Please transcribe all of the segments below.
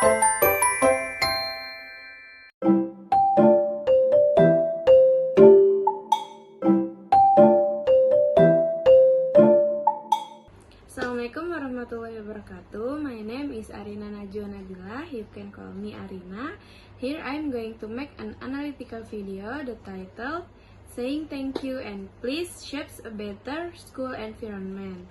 Assalamualaikum warahmatullahi wabarakatuh. My name is Arina Najwa Nabila. You can call me Arina. Here I am going to make an analytical video. The title saying thank you and please shapes a better school environment.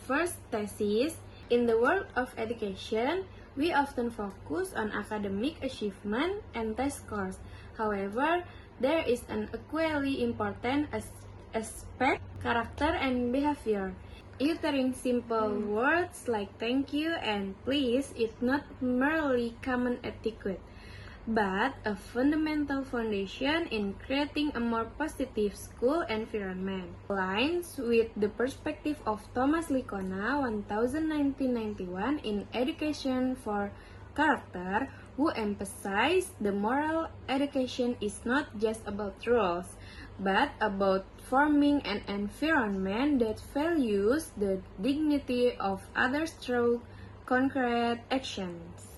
First thesis. In the world of education, we often focus on academic achievement and test scores. However, there is an equally important aspect, character and behavior. Uttering simple words like thank you and please is not merely common etiquette, but a fundamental foundation in creating a more positive school environment. Aligns with the perspective of Thomas Licona 1991 in Education for Character, who emphasized the moral education is not just about rules, but about forming an environment that values the dignity of others through concrete actions.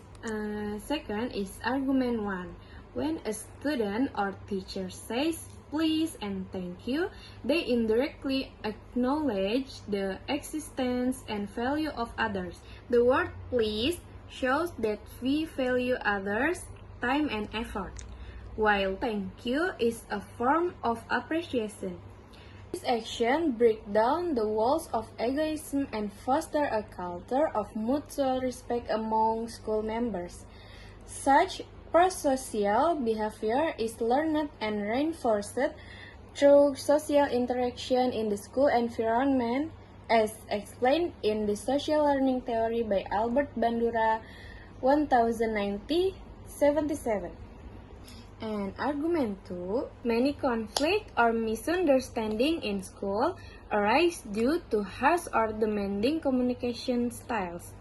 Second is argument 1. When a student or teacher says please and thank you, they indirectly acknowledge the existence and value of others. The word please shows that we value others' time and effort, while thank you is a form of appreciation. This action breaks down the walls of egoism and foster a culture of mutual respect among school members. Such prosocial behavior is learned and reinforced through social interaction in the school environment, as explained in the social learning theory by Albert Bandura 1977. And argument 2, many conflict or misunderstanding in school arise due to harsh or demanding communication styles.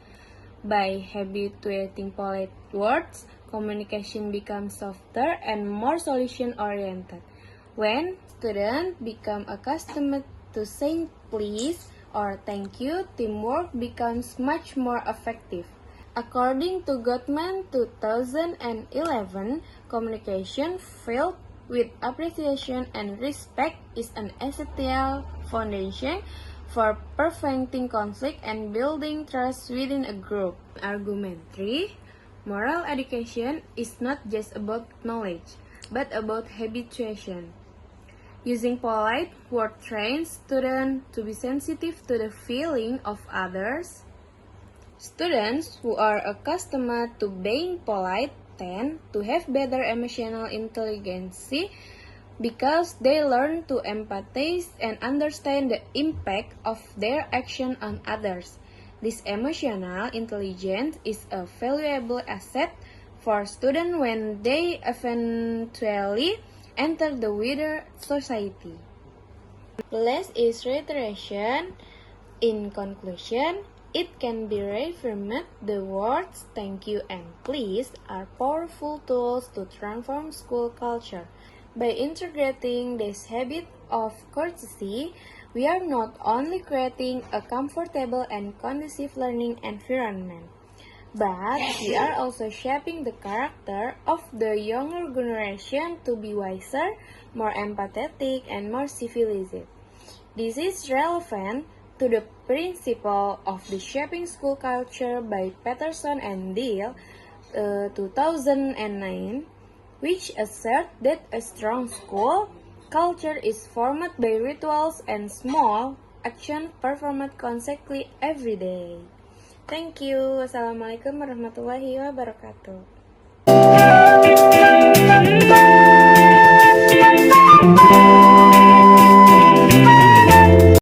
By habituating polite words, communication becomes softer and more solution-oriented. When students become accustomed to saying please or thank you, teamwork becomes much more effective. According to Gottman 2011, communication filled with appreciation and respect is an essential foundation for preventing conflict and building trust within a group. Argument 3. Moral education is not just about knowledge, but about habituation. Using polite word trains students to be sensitive to the feeling of others. Students who are accustomed to being polite tend to have better emotional intelligence because they learn to empathize and understand the impact of their action on others. This emotional intelligence is a valuable asset for students when they eventually enter the wider society. The last is reiteration. In conclusion, it can be reaffirmed the words thank you and please are powerful tools to transform school culture. By integrating this habit of courtesy, we are not only creating a comfortable and conducive learning environment, but we are also shaping the character of the younger generation to be wiser, more empathetic, and more civilized. This is relevant to the principle of the shaping school culture by Peterson and Deal 2009, which assert that a strong school culture is formed by rituals and small action performed consequently every day. Thank you. Wassalamualaikum warahmatullahi wabarakatuh.